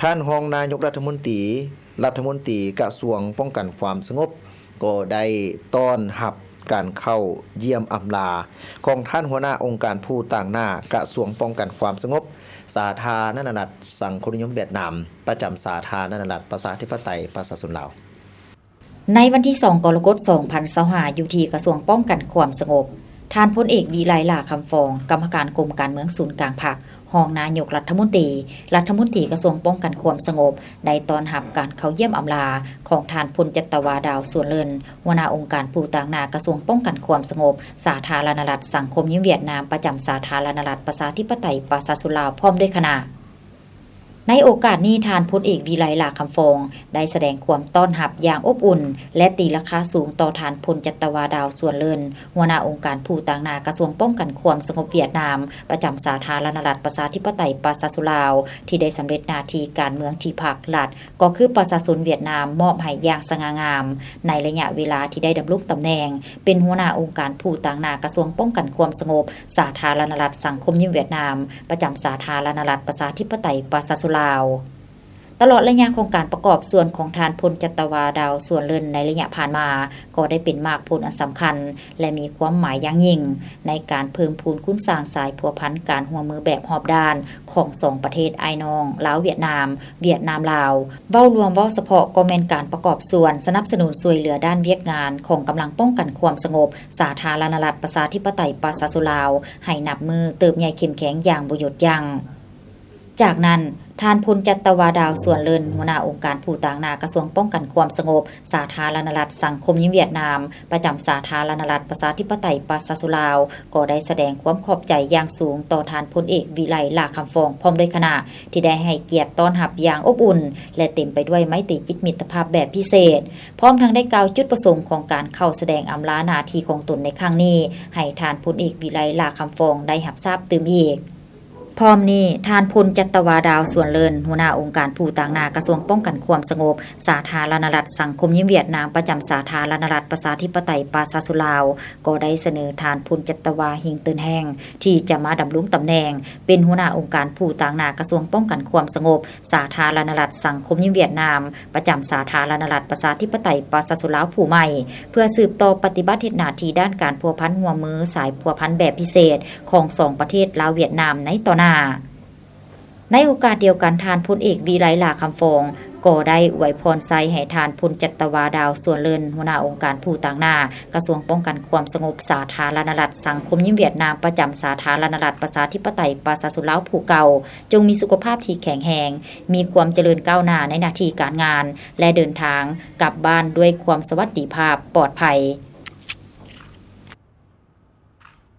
ท่านรองนายกรัฐมนตรีกระทรวงป้องกันความสงบก็ได้ต้อนรับการเข้าเยี่ยมอำลาของท่านหัวหน้าองค์การผู้ต่างหน้ากระทรวงป้องกันความสงบสาธารณรัฐสังคมนิยมเวียดนามประจำสาธารณรัฐประชาธิปไตยประชาชนลาวในวันที่2กรกฎาคม2025อยู่ที่กระทรวงป้องกันความสงบท่านพลเอกวิไลลาคำฟองกรรมการกรมการเมืองศูนย์กลางภาครองนายกรัฐมนตรีกระทรวงป้องกันความสงบได้ต้อนรับการเข้าเยี่ยมอำลาของท่านพลจัตวาดาวส่วนเลินหัวหน้าองค์การผู้ต่างหน้ากระทรวงป้องกันความสงบสาธารณรัฐสังคมนิยมเวียดนามประจำสาธารณรัฐประชาธิปไตยประชาชนลาวพร้อมด้วยคณะในโอกาสนี้ท่านพลเอกวิไลลาคำฟองได้แสดงความต้อนรับอย่างอบอุ่นและตีราคาสูงต่อท่านพลจัตวาดาวส่วนเลินหัวหน้าองค์การผู้ต่างหน้ากระทรวงป้องกันความสงบเวียดนามประจำสาธารณรัฐประชาธิปไตยประชาชนลาวที่ได้สำเร็จหน้าที่การเมืองที่ภาครัฐก็คือประชาชนเวียดนามมอบให้อย่างสง่างามในระยะเวลาที่ได้ดำรงตำแหน่งเป็นหัวหน้าองค์การผู้ต่างหน้ากระทรวงป้องกันความสงบสาธารณรัฐสังคมนิยมเวียดนามประจำสาธารณรัฐประชาธิปไตยประชาชนลาวตลอดระยะของการประกอบส่วนของทานพลจัตวาดาวส่วนเลินในระยะผ่านมาก็ได้เป็นมากผลอันสำคัญและมีความหมายอย่างยิ่งในการเพิ่มพูนคุ้นสร้างสายพัวพันการหัวมือแบบหอบด้านของสองประเทศไอ้น้องลาวเวียดนามลาวเว้ารวมเว้าเฉพาะก็แม่นการประกอบส่วนสนับสนุนช่วยเหลือด้านเวียกงานของกำลังป้องกันความสงบสาธารณรัฐประชาธิปไตยประชาชนลาวให้นับมือเติบใหญ่เข้มแข็งอย่างบ่หยุดยั้งจากนั้นท่านพลจัตวาดาวส่วนเลินหัวหน้าองค์การผู้ต่างหน้ากระทรวงป้องกันความสงบสาธารณรัฐสังคมนิยมเวียดนามประจำสาธารณรัฐประชาธิปไตยประชาชนลาวก็ได้แสดงความขอบใจอย่างสูงต่อท่านพลเอกวิไลลาคำฟองพร้อมด้วยคณะที่ได้ให้เกียรติต้อนรับอย่างอบอุ่นและเต็มไปด้วยไมตรีจิตมิตรภาพแบบพิเศษพร้อมทั้งได้กล่าวจุดประสงค์ของการเข้าแสดงอำลาหน้าที่ของตนในครั้งนี้ให้ท่านพลเอกวิไลลาคำฟองได้รับทราบตื่มอีกพร้อมนี้ท่านพลจัตวาดาวส่วนเลินหัวหน้าองค์การผู้ต่างหน้ากระทรวงป้องกันความสงบสาธารณรัฐสังคมนิยมเวียดนามประจำสาธารณรัฐประชาธิปไตยประชาชนลาวก็ได้เสนอท่านพลจัตวาหิงเตินแห้งที่จะมาดำรงตำแหน่งเป็นหัวหน้าองค์การผู้ต่างหน้ากระทรวงป้องกันความสงบสาธารณรัฐสังคมนิยมเวียดนามประจำสาธารณรัฐประชาธิปไตยประชาชนลาวผู้ใหม่เพื่อสืบต่อปฏิบัติหน้าที่ด้านการพัวพันหัวมือสายพัวพันแบบพิเศษของสองประเทศลาวเวียดนามในต่อหน้าในโอกาสเดียวกันท่านพลเอกวิไลลาคำฟองก็ได้อวยพรไซให้ท่านพลจัตวาดาวส่วนเลินหัวหน้าองค์การผู้ต่างหน้ากระทรวงป้องกันความสงบสาธารณรัฐสังคมนิยมเวียดนามประจำสาธารณรัฐประชาธิปไตยประชาชนลาวผู้เก่าจงมีสุขภาพที่แข็งแรงมีความเจริญก้าวหน้าในหน้าที่การงานและเดินทางกลับบ้านด้วยความสวัสดิภาพปลอดภัย